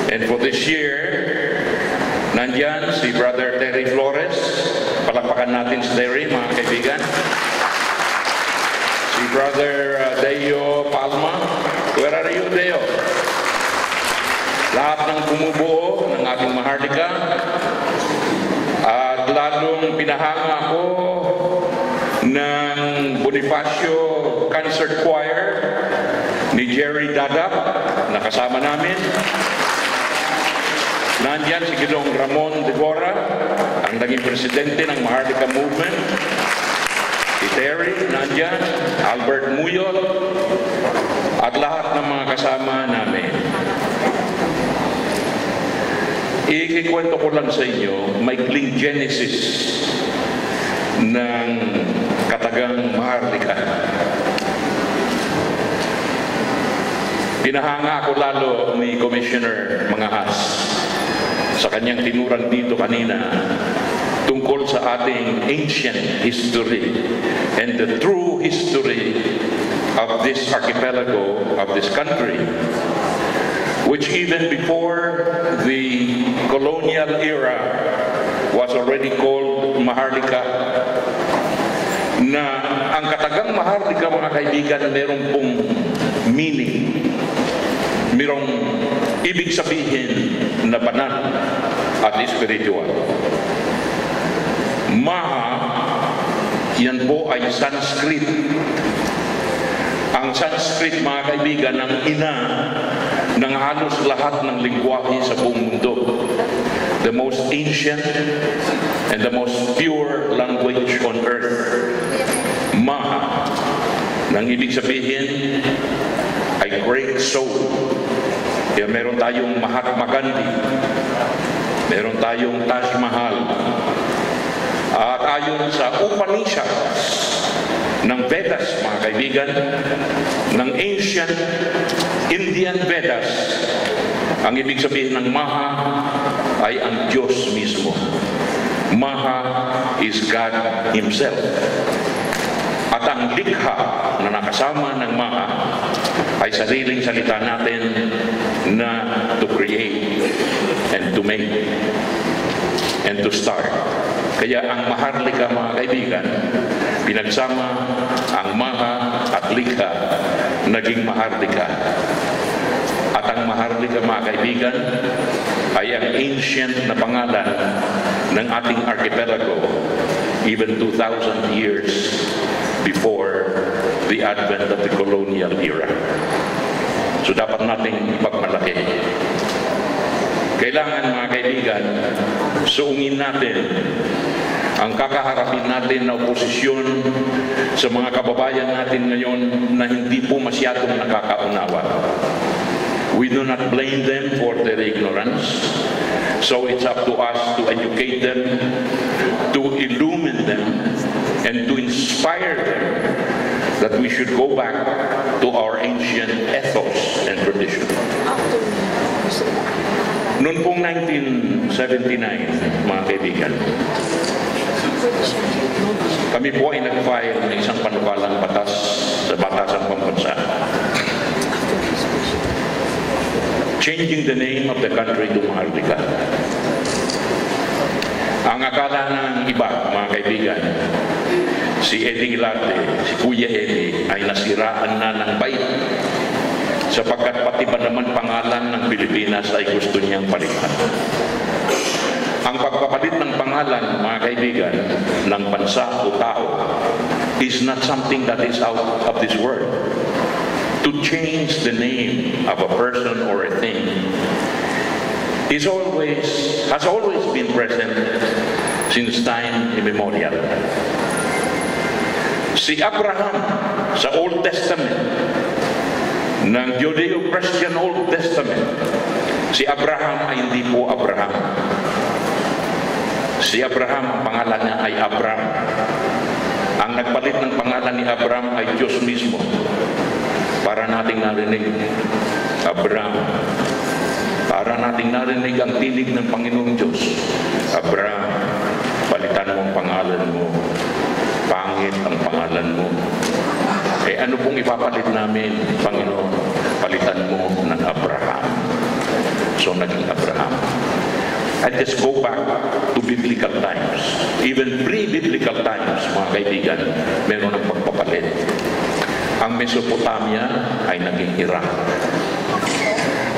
And for this year, nandyan si Brother Terry Flores. Palakpakan natin si Terry, mga kaibigan. Si Brother Deo Palma. Where are you, Deo? Lahat ng bumubuo ng ating Maharlika. At lalong pinahanga ko ng Bonifacio Concert Choir ni Jerry Dadap, nakasama namin. Nandyan si Ginoong Ramon de Gora, ang naging presidente ng Maharlika Movement. Si Terry, nandyan, Albert Muyot, at lahat ng mga kasama namin. Ikikwento ko lang sa inyo, maikling genesis ng katagang Maharlika. Pinahanga ako lalo ni Commissioner Mangahas sa kanyang tinurang dito kanina tungkol sa ating ancient history and the true history of this archipelago, of this country, which even before the colonial era was already called Maharlika, na ang katagang Maharlika, mga kaibigan, mayroong pong meaning, mayroong ibig sabihin na banal at spiritual. Maha, yan po ay Sanskrit. Ang Sanskrit, mga kaibigan, ang ina ng halos lahat ng lingwahe sa buong mundo. The most ancient and the most pure language on earth. Maha, nang ibig sabihin ay great soul. Kaya meron tayong Mahatma Gandhi, meron tayong Taj Mahal, at ayon sa Upanishads ng Vedas, mga kaibigan, ng ancient Indian Vedas, ang ibig sabihin ng Maha ay ang Diyos mismo. Maha is God Himself. At ang likha na nakasama ng Maha ay sariling salita natin na to create and to make and to start. Kaya ang Maharlika, mga kaibigan, pinagsama ang Maha at likha, naging Maharlika. At ang Maharlika, mga kaibigan, ay ang ancient na pangalan ng ating archipelago, even 2,000 years before the advent of the colonial era. So dapat nating ipagmalaki. Kailangan, mga kaibigan, suungin natin ang kakaharapin natin na oposisyon sa mga kababayan natin ngayon na hindi po masyadong nakakaunawa. We do not blame them for their ignorance. So it's up to us to educate them, to illumine them, and to inspire them that we should go back to our ancient ethos and tradition. Noon pong 1979, mga kaibigan, kami po ay nag-file ng isang panukalang batas sa Batasang Pambansa, changing the name of the country to Maharlika. Ang akala ng iba, mga kaibigan, si Eddie Ilarte, si Kuya Eddie, ay nasiraan na ng bait sapagkat pati ba naman pangalan ng Pilipinas ay gusto niyang palitan. Ang pagpapalit ng pangalan, mga kaibigan, ng bansa o tao is not something that is out of this world. To change the name of a person or a thing has always been present since time immemorial. Si Abraham sa Old Testament, ng Judeo-Christian Old Testament, si Abraham ay hindi po Abraham. Si Abraham, ang pangalan niya ay Abram. Ang nagpalit ng pangalan ni Abram ay Diyos mismo. Para nating narinig, Abram. Para nating narinig ang tinig ng Panginoong Diyos. Abram, palitan mo ang pangalan mo. Pangit ang pangalan mo. Eh ano pong ipapalit namin, Panginoon? Palitan mo ng So naging Abraham. And just go back to biblical times. Even pre-biblical times, mga kaibigan, meron ng pagpapalit. Ang Mesopotamia ay naging Iraq.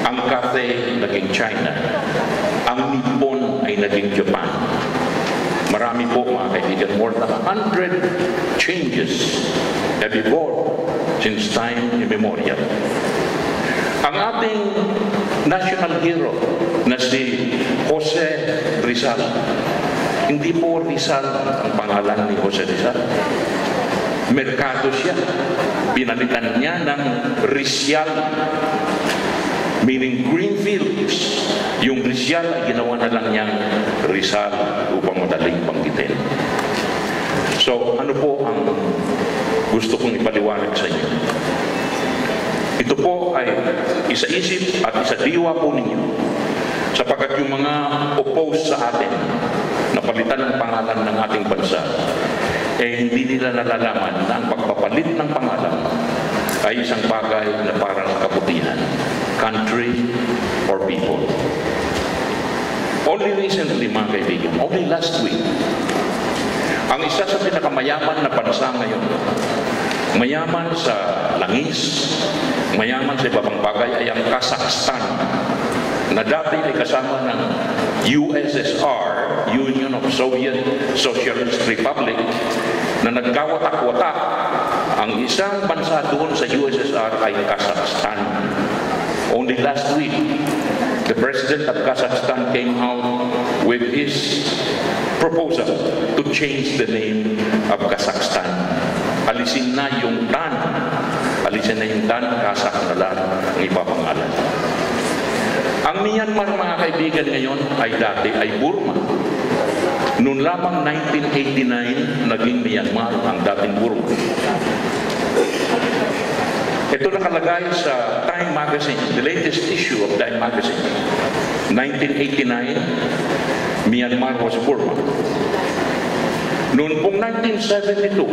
Ang Cathay naging China. Ang Nippon ay naging Japan. Marami po, mga kaibigan, more than 100 changes have evolved since time immemorial. Ang ating national hero na si Jose Rizal, hindi po Rizal ang pangalan ni Jose Rizal. Merkado siya. Pinalitan niya ng Rizal, meaning green fields. Yung Rizal ay ginawa na lang niyang Rizal upang madaling banggitin. So, ano po ang gusto kong ipaliwanag sa inyo? Ito po ay isa-isip at isa-diwa po ninyo, sapagkat yung mga oppose sa atin, napalitan ng pangalan ng ating bansa, hindi nila nalalaman na ang pagpapalit ng pangalan ay isang bagay na parang kabutihan, country or people. Only recently, mga kaibigan, only last week, ang isa sa pinakamayaman na bansa ngayon, mayaman sa langis, mayaman sa ibang bagay, ay ang Kazakhstan, na dati ay kasama ng USSR, Union of Soviet Socialist Republic, na nagkawatak-watak. Ang isang bansa doon sa USSR ay Kazakhstan. Only last week, the President of Kazakhstan came out with his proposal to change the name of Kazakhstan. Alisin na yung Dan. Alisin na yung Dan, Kazakh na lang ang ipapangalan. Ang Myanmar, mga kaibigan, ngayon ay dati ay Burma. Noon lamang 1989, naging Myanmar ang dating Burma. Ito nakalagay sa Time Magazine, the latest issue of Time Magazine. 1989, Myanmar was Burma. Noon pong 1972,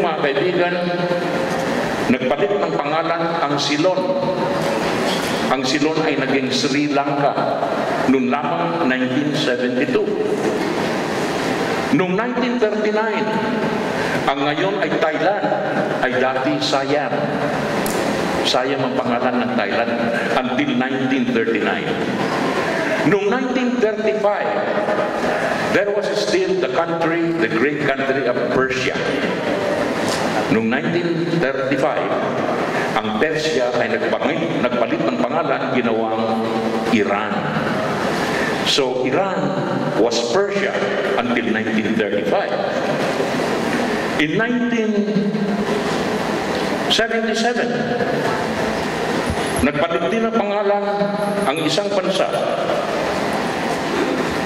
mga kaibigan, nagpalit ng pangalan ang Ceylon. Ang Ceylon ay naging Sri Lanka noong lamang 1972. Noong 1939, ang ngayon ay Thailand, ay dati Siam. Siam ang pangalan ng Thailand until 1939. Noong 1935, there was still the country, the great country of Persia. Noong 1935, ang Persia ay nagpalit ng pangalan, ginawang Iran. So, Iran was Persia until 1935. In 1977, nagpalit din ng pangalan ang isang bansa.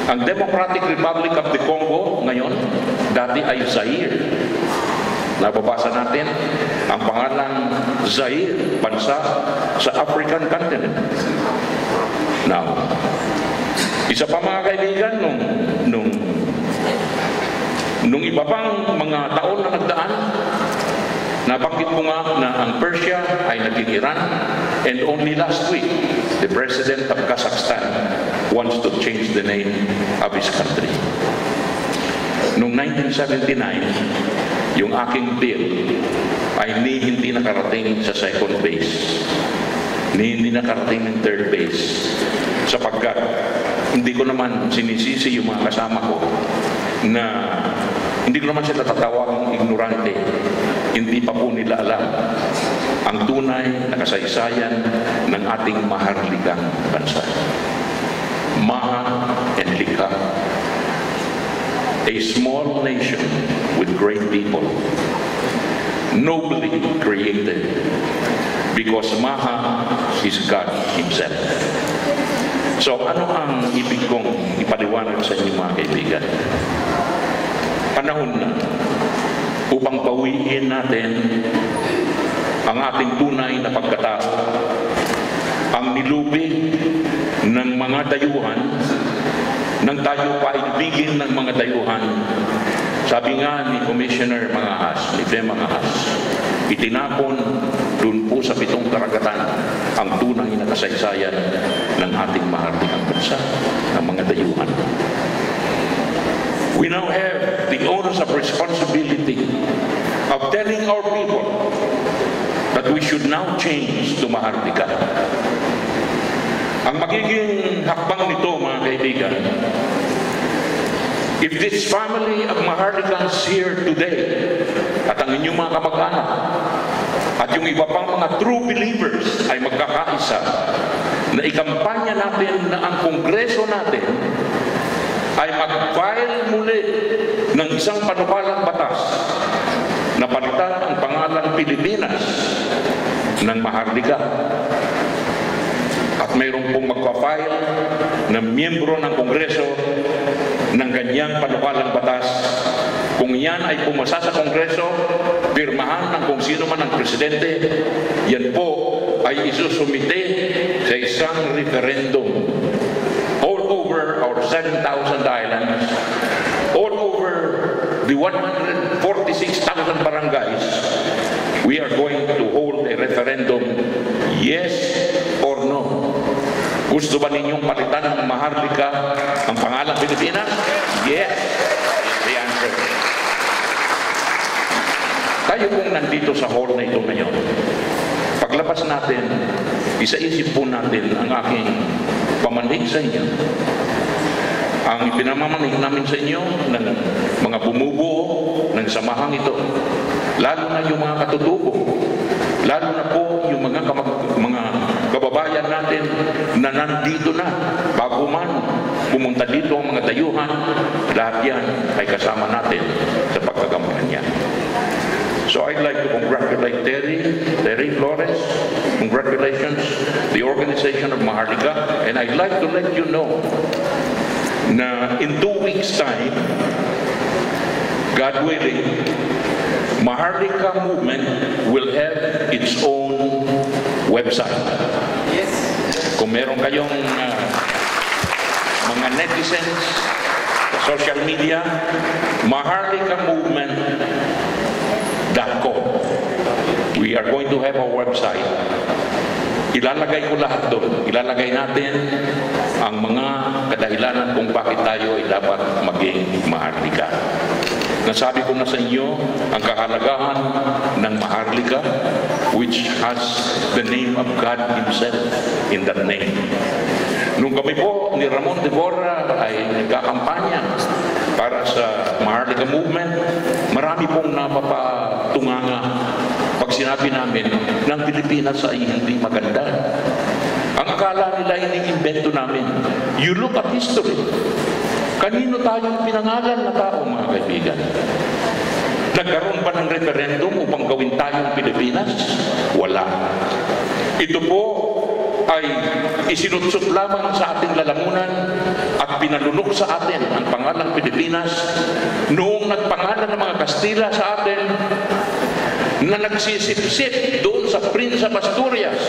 Ang Democratic Republic of the Congo ngayon, dati ay Zaire. Nababasa natin ang pangalan Zaire, bansa sa African continent. Now, isa pa, mga kaibigan, nung iba pang mga taon na nagdaan, nabanggit mo nga na ang Persia ay naging Iran, and only last week, the President of Kazakhstan wants to change the name of his country. Noong 1979, yung aking bill ay hindi nakarating sa second base, hindi nakarating ng third base, sapagkat hindi ko naman sinisisi yung mga kasama ko na hindi ko naman sila tatawag ignorante. Hindi pa po nila alam ang tunay na kasaysayan ng ating maharlikang bansa. Maha and Lika, a small nation with great people, nobly created, because Maha is God Himself. So, ano ang ibig kong ipaliwanag sa inyo, mga kaibigan? Panahon na upang bawiin natin ang ating tunay na pagkatao, ang nilubi ng mga dayuhan, nang tayo paibigin ng mga dayuhan. Sabi nga ni Commissioner Mangahas, ni Fe Mangahas, itinapon doon po sa 7 karagatan ang tunay na kasaysayan ng ating maharlikang bansa, ng mga dayuhan. We now have the onus of responsibility of telling our people that we should now change to Maharlika. Ang magiging hakbang nito, mga kaibigan, if this family of Maharlikans here today, at ang inyong mga kamag-anak, at yung iba pang mga true believers ay magkakaisa, na ikampanya natin na ang Kongreso natin ay mag-file muli ng isang panukalang batas na palitan ang pangalang Pilipinas ng Maharlika. At mayroon pong magpa-file na miyembro ng Kongreso ng ganyang panukalang batas. Kung yan ay pumasa sa Kongreso, pirmahan ng kung sino man ang presidente, yan po ay isusumite sa isang referendum all over our 7,000 islands, all over the 146,000 barangays. We are going to hold a referendum, yes or no. Gusto ba ninyong palitan ng Maharlika ang pangalang Pilipinas? Yes is the answer. Tayo pong nandito sa hall na ito ngayon. Paglabas natin, isa-isip po natin ang aking pamanhig sa inyo. Ang ipinamamanig namin sa inyo ng mga bumubuo ng samahang ito, lalo na yung mga katutubo, lalo na po yung mga kababayan natin na nandito na, bago man pumunta dito ang mga dayuhan, lahat yan ay kasama natin sa pagkakampanya. So I'd like to congratulate Terry Flores, congratulations, the organization of Maharlika, and I'd like to let you know na in 2 weeks' time, God willing, Maharlika movement will have its own website. Yes. Kung meron kayong mga netizens sa social media, maharlikamovement.com. We are going to have a website. Ilalagay ko lahat doon. Ilalagay natin ang mga kadahilanan kung bakit tayo ay dapat maging Maharlika. Nasabi ko na sa inyo ang kahalagahan ng Maharlika, which has the name of God Himself in that name. Nung kami po ni Ramon de Borra ay nagkakampanya para sa Maharlika movement, marami pong napapatunganga pag sinabi namin ng Pilipinas ay hindi maganda. Ang akala nila ini-invento namin. You look at history. Kanino tayong pinangalan na tao, mga kaibigan? Nagkaroon ba ng referendum upang gawin tayong Pilipinas? Wala. Ito po ay isinutsot lamang sa ating lalamunan at pinalunok sa atin ang pangalang Pilipinas noong nagpangalan ng mga Kastila sa atin na nagsisip-sip doon sa Prince of Asturias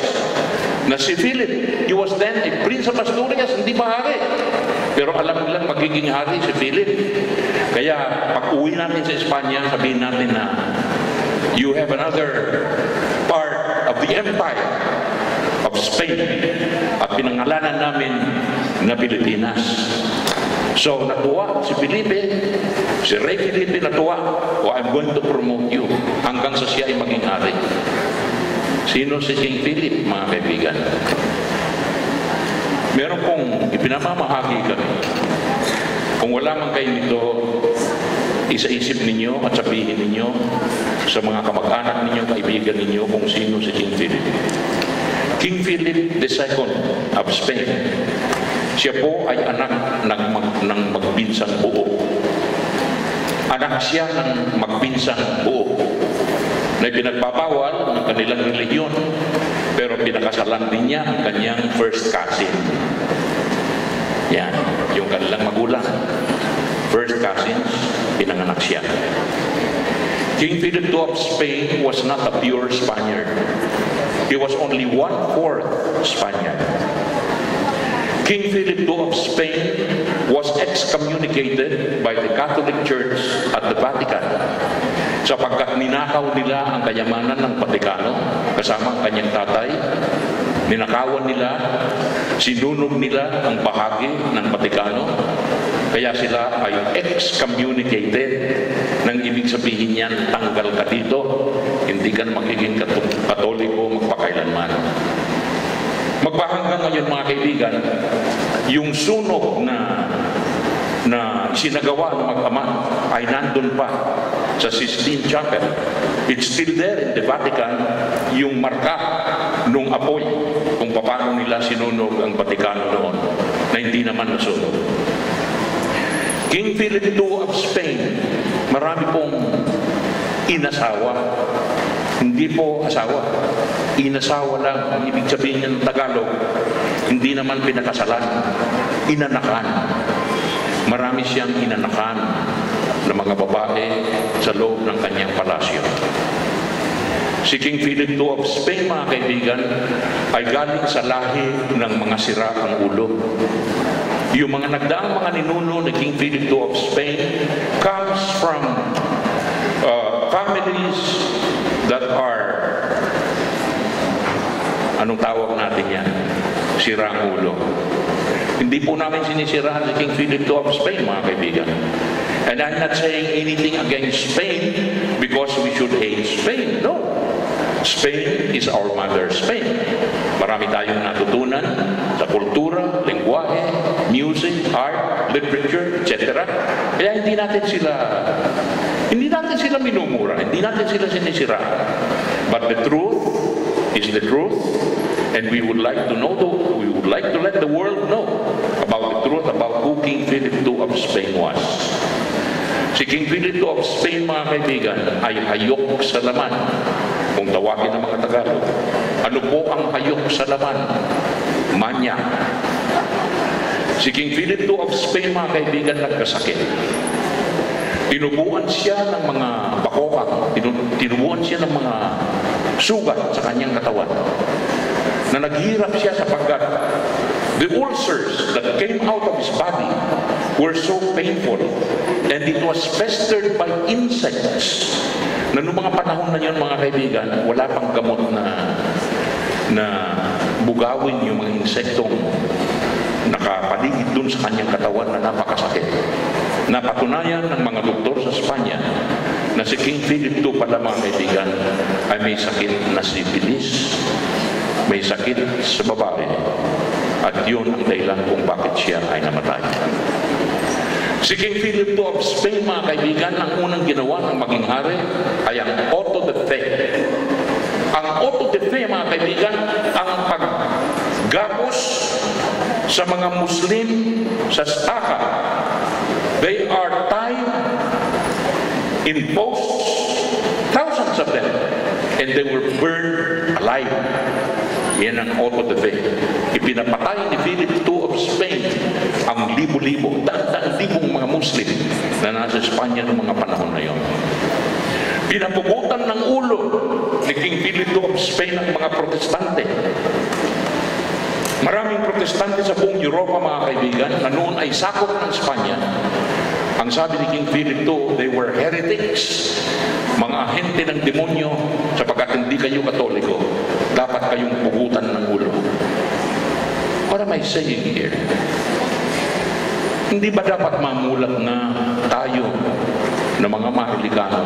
na si Philip. He was then a Prince of Asturias, hindi ba hari? Pero alam nilang magiging hari si Philip. Kaya pag uwi natin sa Espanya, sabihin natin na you have another part of the empire of Spain at pinangalanan namin na Pilipinas. So natuwa si Felipe, si Rey Felipe natuwa, I'm going to promote you hanggang sa siya ay maging hari. Sino si King Philip, mga kaibigan? Meron pong ipinamamahagi kami. Kung wala man kayo nito, isa-isip ninyo at sabihin ninyo sa mga kamag-anak ninyo, kaibigan ninyo kung sino si King Philip. King Philip II of Spain. Siya po ay anak ng magpinsang buo. Anak siya ng magpinsang buo na pinagpapawal ng kanilang relihiyon, pero pinakasalan din niya ang kanyang first cousin. Yan, yung kanilang magulang. First cousins, pinanganak siya. King Philip II of Spain was not a pure Spaniard. He was only 1/4 Spaniard. King Philip II of Spain was excommunicated by the Catholic Church at the Vatican. sapagkat ninakaw nila ang kayamanan ng Vatikano kasama ang kanyang tatay. Ninakawan nila, sinunog nila ang bahagi ng Vatikano, kaya sila ay excommunicated. Nang ibig sabihin yan, tanggal ka dito, hindi ka magiging Katoliko magpakailanman. Magbahanggang ngayon mga kaibigan, yung sunog na sinagawa ng mag-ama ay nandun pa sa Sistine Chapel. It's still there in the Vatican, yung marka nung apoy kung paano nila sinunog ang Vatikano noon na hindi naman nasunog. King Philip II of Spain, marami pong inasawa. Hindi po asawa. Inasawa lang. Ang ibig sabihin niya ng Tagalog, hindi naman pinakasalan. Inanakan. Marami siyang inanakan ng mga babae sa loob ng kanyang palasyo. Si King Philip II of Spain, mga kaibigan, ay galing sa lahi ng mga sira ang ulo. Yung mga nagdaang mga ninuno ni King Philip II of Spain comes from families that are, anong tawag natin yan? Sira ang ulo. Hindi po namin sinisirahan si King Philip II of Spain, mga kaibigan. And I'm not saying anything against Spain because we should hate Spain. No. Spain is our mother Spain. Marami tayong natutunan sa kultura, lengguwahe, music, art, literature, etc. Kaya hindi natin sila minumura, hindi natin sila sinisira. But the truth is the truth, and we would like to let the world know about the truth about who King Philip II of Spain was. Si King Philip II of Spain, mga kaibigan, ay hayok sa laman. Kung tawagin ng mga Tagalog, ano po ang hayok sa laman? Manya. Si King Philip II of Spain, mga kaibigan, nagkasakit. Tinubuan siya ng mga bakokang, tinubuan siya ng mga sugat sa kanyang katawan. Na naghirap siya sapagkat the ulcers that came out of his body were so painful, and it was pestered by insects. Na noong mga panahon na yun, mga kaibigan, wala pang gamot na bugawin yung mga insektong nakapaligid dun sa kanyang katawan na napakasakit. Napatunayan ng mga doktor sa Espanya na si King Philip II pala, mga kaibigan, ay may sakit na syphilis, may sakit sa babae, at yun ang dahilan kung bakit siya ay namatay. Si King Philip II of Spain, mga kaibigan, ang unang ginawa ng maging hari ay ang auto de fe. Ang auto de fe, mga kaibigan, ang paggapos sa mga Muslim sa staka. They are tied in posts, thousands of them, and they were burned alive. Yan ang auto de fe. Ipinapatay ni Philip II of Spain ang libo-libo, daan-libong mga Muslim na nasa Espanya noong mga panahon na yon. Pinapugutan ng ulo ni King Philip II of Spain ang mga protestante. Maraming protestante sa buong Europa, mga kaibigan, na noon ay sakop ng Espanya. Ang sabi ni King Philip II, they were heretics, mga ahente ng demonyo, sapagkat hindi kayo Katoliko, dapat kayong pugutan ng ulo. What am I saying here? Hindi ba dapat mamulat na tayo na mga Maharlikano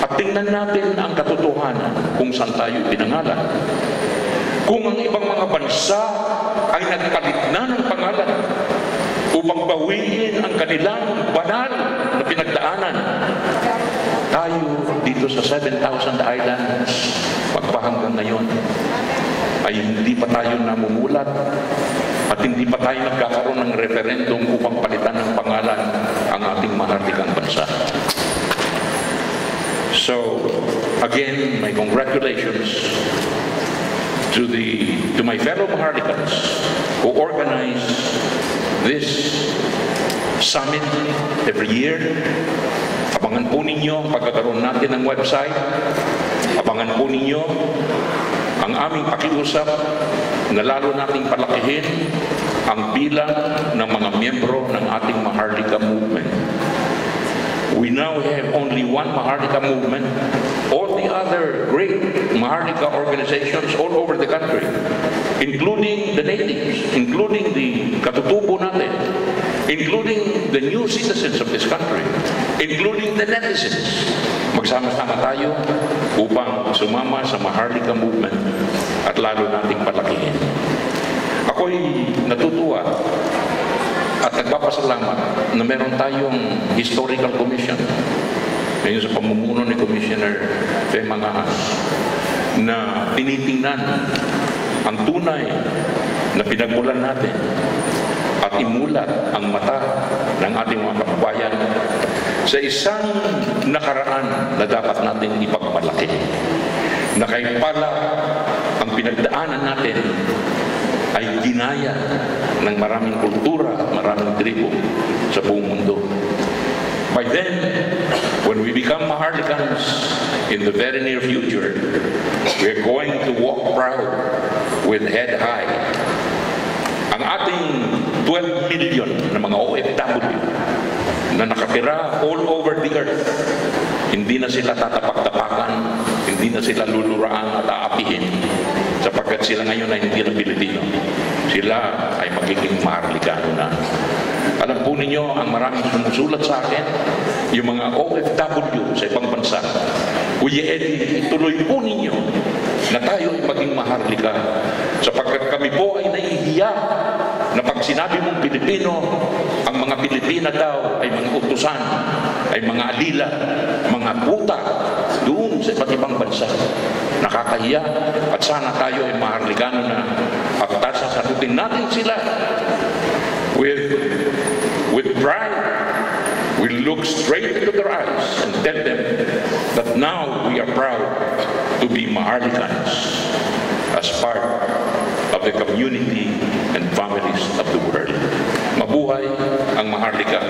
at tingnan natin ang katotohanan kung saan tayo pinangalan? Kung ang ibang mga bansa ay nagpalit na ng pangalan upang bawiin ang kanilang banal na pinagdaanan, tayo dito sa 7,000 Islands, magpahanggang ngayon, ay hindi pa tayo namumulat at hindi pa tayo nagkakaroon ng referendum upang palitan ng pangalan ang ating maharlikang bansa. So, again, my congratulations to my fellow Maharlikans who organize this summit every year. Abangan po ninyo ang pagkakaroon natin ng website. Abangan po ninyo ang aming pakiusap na lalo nating palakihin ang bilang ng mga miyembro ng ating Maharlika movement. We now have only one Maharlika movement. All the other great Maharlika organizations all over the country, including the natives, including the katutubo natin, including the new citizens of this country, including the netizens, magsama-sama tayo upang sumama sa Maharlika movement at lalo nating palakihin. Ako'y natutuwa at nagpapasalamat na meron tayong historical commission ngayon sa pamumuno ni Commissioner Mangaas na tinitingnan ang tunay na pinagmulan natin at imulat ang mata ng ating mga kababayan sa isang nakaraan na dapat natin ipagmalaki. Na kahit pala ang pinagdaanan natin ay ginaya ng maraming kultura, maraming tribo sa buong mundo. By then, when we become Maharlikans in the very near future, we are going to walk proud with head high. Ang ating 12 million na mga OFW na nakatira all over the earth, hindi na sila tatapak-tapakan, hindi na sila luluraan at aapihin sapagkat sila ngayon ay hindi na Pilipino. Sila ay magiging Maharlikano na. Alam po ninyo, ang maraming sumusulat sa akin, yung mga OFW sa ibang bansa, Kuya Eddie, ituloy po ninyo na tayo ay maging Maharlika sapagkat kami po ay nahihiya na pag sinabi mong Pilipino, ang mga Pilipina daw ay mga utusan, ay mga alila, mga puta doon sa iba't ibang bansa. Nakakahiya at sana tayo ay Maharlikano na at sasagutin natin sila with pride. We look straight into their eyes and tell them that now we are proud to be Maharlikans as part of the community and families of the world. Mabuhay ang Maharlika.